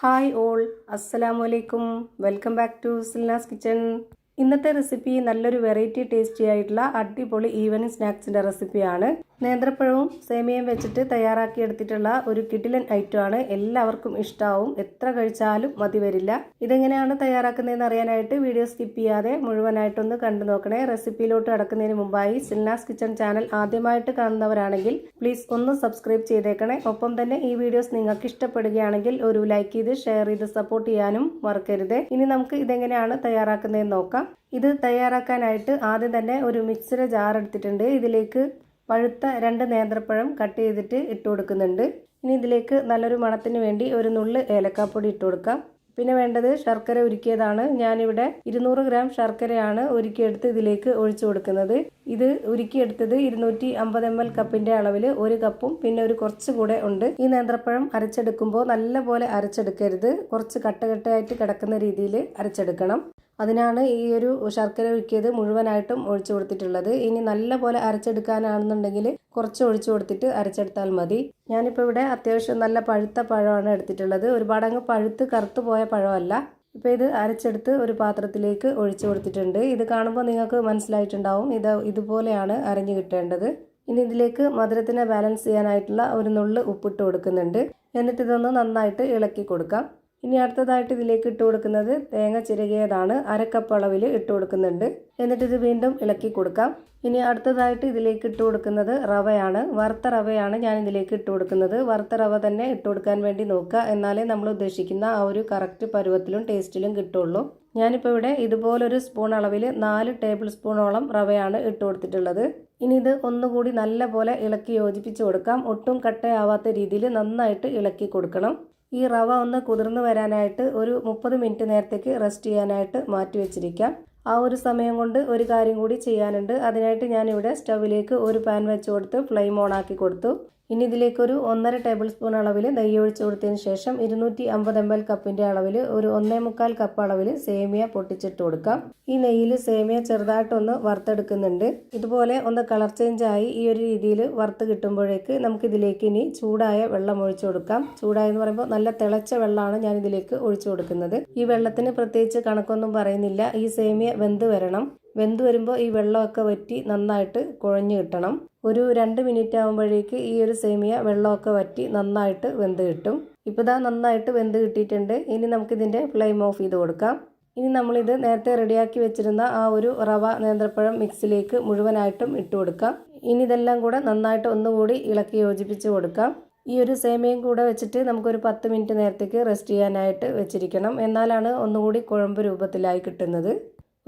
Hi all, അസ്സലാമു അലൈക്കും. Welcome back to Silnas kitchen. ഇന്നത്തെ റെസിപ്പി നല്ലൊരു വെറൈറ്റി ടേസ്റ്റി ആയിട്ടുള്ള അടിപൊളി ഈവനിങ് സ്നാക്സിൻ്റെ റെസിപ്പിയാണ്. നേന്ത്രപ്പഴവും സേമിയയും വെച്ചിട്ട് തയ്യാറാക്കിയെടുത്തിട്ടുള്ള ഒരു കിടിലൻ ഐറ്റമാണ്. എല്ലാവർക്കും ഇഷ്ടമാവും, എത്ര കഴിച്ചാലും മതി വരില്ല. ഇതെങ്ങനെയാണ് തയ്യാറാക്കുന്നതെന്ന് അറിയാനായിട്ട് വീഡിയോ സ്കിപ്പ് ചെയ്യാതെ മുഴുവനായിട്ടൊന്ന് കണ്ടു നോക്കണേ. റെസിപ്പിയിലോട്ട് കടക്കുന്നതിന് മുമ്പായി സിൽനാസ് കിച്ചൺ ചാനൽ ആദ്യമായിട്ട് കാണുന്നവരാണെങ്കിൽ പ്ലീസ് ഒന്ന് സബ്സ്ക്രൈബ് ചെയ്തേക്കണേ. ഒപ്പം തന്നെ ഈ വീഡിയോസ് നിങ്ങൾക്ക് ഇഷ്ടപ്പെടുകയാണെങ്കിൽ ഒരു ലൈക്ക് ചെയ്ത് ഷെയർ ചെയ്ത് സപ്പോർട്ട് ചെയ്യാനും മറക്കരുത്. ഇനി നമുക്ക് ഇതെങ്ങനെയാണ് തയ്യാറാക്കുന്നതെന്ന് നോക്കാം. ഇത് തയ്യാറാക്കാനായിട്ട് ആദ്യം തന്നെ ഒരു മിക്സിയുടെ ജാർ എടുത്തിട്ടുണ്ട്. ഇതിലേക്ക് പഴുത്ത 2 നേന്ത്രപ്പഴം കട്ട് ചെയ്തിട്ട് ഇട്ട് കൊടുക്കുന്നുണ്ട്. ഇനി ഇതിലേക്ക് നല്ലൊരു മണത്തിന് വേണ്ടി ഒരു നുള്ള് ഏലക്കാപ്പൊടി ഇട്ട് കൊടുക്കാം. പിന്നെ വേണ്ടത് ശർക്കര ഉരുക്കിയതാണ്. ഞാനിവിടെ 200 ഗ്രാം ശർക്കരയാണ് ഉരുക്കിയെടുത്ത് ഇതിലേക്ക് ഒഴിച്ചു കൊടുക്കുന്നത്. ഇത് ഉരുക്കിയെടുത്തത് 250 ml കപ്പിന്റെ അളവിൽ 1 കപ്പും പിന്നെ ഒരു കുറച്ച് കൂടെ ഉണ്ട്. ഈ നേന്ത്രപ്പഴം അരച്ചെടുക്കുമ്പോൾ നല്ലപോലെ അരച്ചെടുക്കരുത്, കുറച്ച് കട്ടകട്ടയായിട്ട് കിടക്കുന്ന രീതിയിൽ അരച്ചെടുക്കണം. അതിനാണ് ഈ ഒരു ശർക്കര ഉരുക്കിയത് മുഴുവനായിട്ടും ഒഴിച്ചു കൊടുത്തിട്ടുള്ളത്. ഇനി നല്ലപോലെ അരച്ചെടുക്കാനാണെന്നുണ്ടെങ്കിൽ കുറച്ച് ഒഴിച്ചു കൊടുത്തിട്ട് അരച്ചെടുത്താൽ മതി. ഞാനിപ്പോൾ ഇവിടെ അത്യാവശ്യം നല്ല പഴുത്ത പഴമാണ് എടുത്തിട്ടുള്ളത്. ഒരുപാട് അങ്ങ് പഴുത്ത് കറുത്തു പോയ പഴമല്ല. ഇപ്പോൾ ഇത് അരച്ചെടുത്ത് ഒരു പാത്രത്തിലേക്ക് ഒഴിച്ചു കൊടുത്തിട്ടുണ്ട്. ഇത് കാണുമ്പോൾ നിങ്ങൾക്ക് മനസ്സിലായിട്ടുണ്ടാവും, ഇതുപോലെയാണ് അരഞ്ഞു കിട്ടേണ്ടത്. ഇനി ഇതിലേക്ക് മധുരത്തിനെ ബാലൻസ് ചെയ്യാനായിട്ടുള്ള ഒരു നുള്ള് ഉപ്പിട്ട് കൊടുക്കുന്നുണ്ട്. എന്നിട്ട് ഇതൊന്ന് നന്നായിട്ട് ഇളക്കി കൊടുക്കാം. ഇനി അടുത്തതായിട്ട് ഇതിലേക്ക് ഇട്ട് കൊടുക്കുന്നത് തേങ്ങ ചിരകിയതാണ്. 1/2 കപ്പ് അളവിൽ ഇട്ട് കൊടുക്കുന്നുണ്ട്. എന്നിട്ട് ഇത് വീണ്ടും ഇളക്കി കൊടുക്കാം. ഇനി അടുത്തതായിട്ട് ഇതിലേക്ക് ഇട്ട് കൊടുക്കുന്നത് റവയാണ്. വറുത്ത റവയാണ് ഞാൻ ഇതിലേക്ക് ഇട്ട് കൊടുക്കുന്നത്. വറുത്ത റവ തന്നെ ഇട്ട് കൊടുക്കാൻ വേണ്ടി നോക്കുക, എന്നാലേ നമ്മൾ ഉദ്ദേശിക്കുന്ന ആ ഒരു കറക്റ്റ് പരുവത്തിലും ടേസ്റ്റിലും കിട്ടുള്ളൂ. ഞാനിപ്പോൾ ഇവിടെ ഇതുപോലൊരു സ്പൂൺ അളവിൽ 4 ടേബിൾ സ്പൂണോളം റവയാണ് ഇട്ട് കൊടുത്തിട്ടുള്ളത്. ഇനി ഇത് ഒന്നുകൂടി നല്ലപോലെ ഇളക്കി യോജിപ്പിച്ച് കൊടുക്കാം. ഒട്ടും കട്ടയാവാത്ത രീതിയിൽ നന്നായിട്ട് ഇളക്കി കൊടുക്കണം. ഈ റവ ഒന്ന് കുതിർന്ന് വരാനായിട്ട് ഒരു 30 മിനിറ്റ് നേരത്തേക്ക് റെസ്റ്റ് ചെയ്യാനായിട്ട് മാറ്റി വെച്ചിരിക്കാം. ആ ഒരു സമയം കൊണ്ട് ഒരു കാര്യം കൂടി ചെയ്യാനുണ്ട്. അതിനായിട്ട് ഞാനിവിടെ സ്റ്റവിലേക്ക് ഒരു പാൻ വെച്ച് കൊടുത്ത് ഫ്ലെയിം ഓൺ ആക്കി കൊടുത്തു. ഇനി ഇതിലേക്കൊരു 1.5 ടേബിൾ സ്പൂൺ അളവിൽ നെയ്യ് ഒഴിച്ച് കൊടുത്തതിന് ശേഷം 250 ml കപ്പിന്റെ അളവിൽ ഒരു 1.25 കപ്പ് അളവിൽ സേമിയ പൊട്ടിച്ചിട്ട് കൊടുക്കാം. ഈ നെയ്യിൽ സേമിയ ചെറുതായിട്ടൊന്ന് വറുത്തെടുക്കുന്നുണ്ട്. ഇതുപോലെ ഒന്ന് കളർ ചേഞ്ച് ആയി ഈ ഒരു രീതിയിൽ വറുത്ത് കിട്ടുമ്പോഴേക്ക് നമുക്ക് ഇതിലേക്ക് ഇനി ചൂടായ വെള്ളം ഒഴിച്ചു കൊടുക്കാം. ചൂടായെന്ന് പറയുമ്പോൾ നല്ല തിളച്ച വെള്ളമാണ് ഞാൻ ഇതിലേക്ക് ഒഴിച്ചു കൊടുക്കുന്നത്. ഈ വെള്ളത്തിന് പ്രത്യേകിച്ച് കണക്കൊന്നും പറയുന്നില്ല. ഈ സേമിയ വെന്ത് വരണം. വെന്ത് വരുമ്പോൾ ഈ വെള്ളമൊക്കെ വറ്റി നന്നായിട്ട് കുഴഞ്ഞു കിട്ടണം. ഒരു 2 മിനിറ്റ് ആകുമ്പോഴേക്ക് ഈ ഒരു സേമിയ വെള്ളമൊക്കെ വറ്റി നന്നായിട്ട് വെന്ത് കിട്ടും. ഇപ്പോൾ ഇതാ നന്നായിട്ട് വെന്ത് കിട്ടിയിട്ടുണ്ട്. ഇനി നമുക്കിതിൻ്റെ ഫ്ലെയിം ഓഫ് ചെയ്ത് കൊടുക്കാം. ഇനി നമ്മളിത് നേരത്തെ റെഡിയാക്കി വെച്ചിരുന്ന ആ ഒരു റവ നേന്ത്രപ്പഴം മിക്സിലേക്ക് മുഴുവനായിട്ടും ഇട്ട് കൊടുക്കാം. ഇനി ഇതെല്ലാം കൂടെ നന്നായിട്ട് ഒന്നുകൂടി ഇളക്കി യോജിപ്പിച്ച് കൊടുക്കാം. ഈ ഒരു സേമിയയും കൂടെ വെച്ചിട്ട് നമുക്കൊരു 10 മിനിറ്റ് നേരത്തേക്ക് റെസ്റ്റ് ചെയ്യാനായിട്ട് വെച്ചിരിക്കണം. എന്നാലാണ് ഒന്നുകൂടി കുഴമ്പ് രൂപത്തിലായി കിട്ടുന്നത്.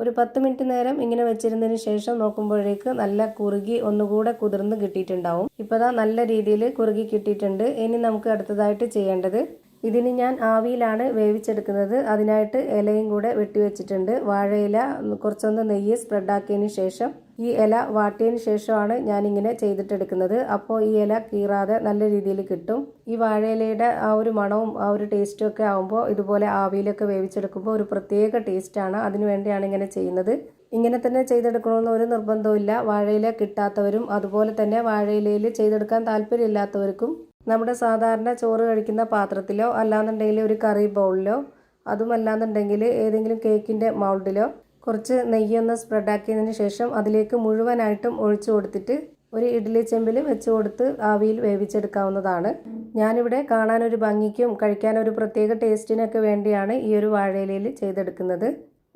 ഒരു 10 മിനിറ്റ് നേരം ഇങ്ങനെ വെച്ചിരുന്നതിന് ശേഷം നോക്കുമ്പോഴേക്ക് നല്ല കുറുകി ഒന്നുകൂടെ കുതിർന്ന് കിട്ടിയിട്ടുണ്ടാവും. ഇപ്പോൾ ദാ നല്ല രീതിയിൽ കുറുകി കിട്ടിയിട്ടുണ്ട്. ഇനി നമുക്ക് അടുത്തതായിട്ട് ചെയ്യേണ്ടത്, ഇതിന് ഞാൻ ആവിയിലാണ് വേവിച്ചെടുക്കുന്നത്. അതിനായിട്ട് ഇലയും കൂടെ വെട്ടിവെച്ചിട്ടുണ്ട്. വാഴയില കുറച്ചൊന്ന് നെയ്യ് സ്പ്രെഡാക്കിയതിന് ശേഷം ഈ ഇല വാട്ടിയതിന് ശേഷമാണ് ഞാനിങ്ങനെ ചെയ്തിട്ടെടുക്കുന്നത്. അപ്പോൾ ഈ ഇല കീറാതെ നല്ല രീതിയിൽ കിട്ടും. ഈ വാഴയിലയുടെ ആ ഒരു മണവും ആ ഒരു ടേസ്റ്റും ഒക്കെ ആകുമ്പോൾ ഇതുപോലെ ആവിയിലൊക്കെ വേവിച്ചെടുക്കുമ്പോൾ ഒരു പ്രത്യേക ടേസ്റ്റാണ്. അതിനു വേണ്ടിയാണ് ഇങ്ങനെ ചെയ്യുന്നത്. ഇങ്ങനെ തന്നെ ചെയ്തെടുക്കണമെന്ന് ഒരു നിർബന്ധമില്ല. വാഴയില കിട്ടാത്തവരും അതുപോലെ തന്നെ വാഴയിലയിൽ ചെയ്തെടുക്കാൻ താല്പര്യമില്ലാത്തവർക്കും നമ്മുടെ സാധാരണ ചോറ് കഴിക്കുന്ന പാത്രത്തിലോ അല്ലാന്നുണ്ടെങ്കിൽ ഒരു കറി ബൗളിലോ അതുമല്ലാന്നുണ്ടെങ്കിൽ ഏതെങ്കിലും കേക്കിൻ്റെ മൗൾഡിലോ കുറച്ച് നെയ്യൊന്ന് സ്പ്രെഡാക്കിയതിന് ശേഷം അതിലേക്ക് മുഴുവനായിട്ടും ഒഴിച്ചു കൊടുത്തിട്ട് ഒരു ഇഡ്ഡലി ചെമ്പിൽ വെച്ച് കൊടുത്ത് ആവിയിൽ വേവിച്ചെടുക്കാവുന്നതാണ്. ഞാനിവിടെ കാണാനൊരു ഭംഗിക്കും കഴിക്കാനൊരു പ്രത്യേക ടേസ്റ്റിനൊക്കെ വേണ്ടിയാണ് ഈ ഒരു വാഴയിലയിൽ ചെയ്തെടുക്കുന്നത്.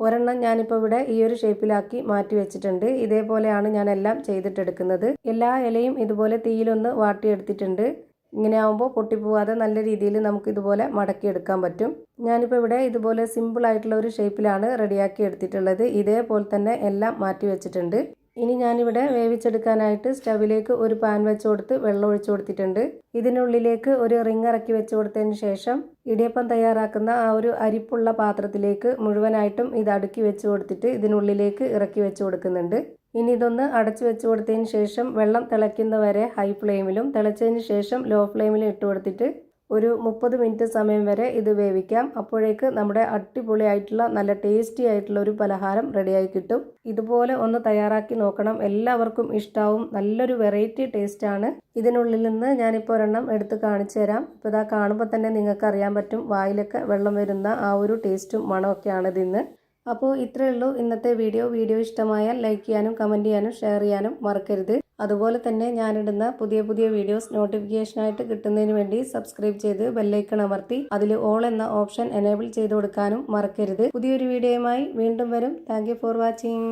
ഒരെണ്ണം ഞാനിപ്പോൾ ഇവിടെ ഈ ഒരു ഷേപ്പിലാക്കി മാറ്റി വെച്ചിട്ടുണ്ട്. ഇതേപോലെയാണ് ഞാൻ എല്ലാം ചെയ്തിട്ടെടുക്കുന്നത്. എല്ലാ ഇലയും ഇതുപോലെ തീയിലൊന്ന് വാട്ടിയെടുത്തിട്ടുണ്ട്. ഇങ്ങനെ ആകുമ്പോൾ പൊട്ടിപ്പോവാതെ നല്ല രീതിയിൽ നമുക്ക് ഇതുപോലെ മടക്കിയെടുക്കാൻ പറ്റും. ഞാനിപ്പോൾ ഇവിടെ ഇതുപോലെ സിമ്പിളായിട്ടുള്ള ഒരു ഷേപ്പിലാണ് റെഡിയാക്കി എടുത്തിട്ടുള്ളത്. ഇതേപോലെ തന്നെ എല്ലാം മാറ്റി വെച്ചിട്ടുണ്ട്. ഇനി ഞാനിവിടെ വേവിച്ചെടുക്കാനായിട്ട് സ്റ്റവിലേക്ക് ഒരു പാൻ വെച്ച് കൊടുത്ത് വെള്ളം ഒഴിച്ചു കൊടുത്തിട്ടുണ്ട്. ഇതിനുള്ളിലേക്ക് ഒരു റിങ് ഇറക്കി വെച്ച് കൊടുത്തതിന് ശേഷം ഇടിയപ്പം തയ്യാറാക്കുന്ന ആ ഒരു അരിപ്പുള്ള പാത്രത്തിലേക്ക് മുഴുവനായിട്ടും ഇത് അടുക്കി വെച്ച് കൊടുത്തിട്ട് ഇതിനുള്ളിലേക്ക് ഇറക്കി വെച്ച് കൊടുക്കുന്നുണ്ട്. ഇനി ഇതൊന്ന് അടച്ചു വെച്ച് കൊടുത്തതിന് ശേഷം വെള്ളം തിളയ്ക്കുന്നവരെ ഹൈ ഫ്ലെയിമിലും തിളച്ചതിന് ശേഷം ലോ ഫ്ലെയിമിലും ഇട്ട് കൊടുത്തിട്ട് ഒരു 30 മിനിറ്റ് സമയം വരെ ഇത് വേവിക്കാം. അപ്പോഴേക്ക് നമ്മുടെ അടിപൊളിയായിട്ടുള്ള നല്ല ടേസ്റ്റി ആയിട്ടുള്ള ഒരു പലഹാരം റെഡിയായി കിട്ടും. ഇതുപോലെ ഒന്ന് തയ്യാറാക്കി നോക്കണം, എല്ലാവർക്കും ഇഷ്ടാവും. നല്ലൊരു വെറൈറ്റി ടേസ്റ്റാണ്. ഇതിനുള്ളിൽ നിന്ന് ഞാനിപ്പോൾ ഒരെണ്ണം എടുത്ത് കാണിച്ചു തരാം. ഇപ്പോൾ ഇതാ കാണുമ്പോൾ തന്നെ നിങ്ങൾക്ക് അറിയാൻ പറ്റും, വായിലൊക്കെ വെള്ളം വരുന്ന ആ ഒരു ടേസ്റ്റും മണമൊക്കെയാണ് ഇതിന്ന്. അപ്പോൾ ഇത്രയേ ഉള്ളൂ ഇന്നത്തെ വീഡിയോ ഇഷ്ടമായാൽ ലൈക്ക് ചെയ്യാനും കമൻറ്റ് ചെയ്യാനും ഷെയർ ചെയ്യാനും മറക്കരുത്. അതുപോലെ തന്നെ ഞാനിടുന്ന പുതിയ വീഡിയോസ് നോട്ടിഫിക്കേഷനായിട്ട് കിട്ടുന്നതിന് വേണ്ടി സബ്സ്ക്രൈബ് ചെയ്ത് ബെല്ലൈക്കൺ അമർത്തി അതിൽ ഓൾ എന്ന ഓപ്ഷൻ എനേബിൾ ചെയ്ത് കൊടുക്കാനും മറക്കരുത്. പുതിയൊരു വീഡിയോയുമായി വീണ്ടും വരും. Thank you for watching.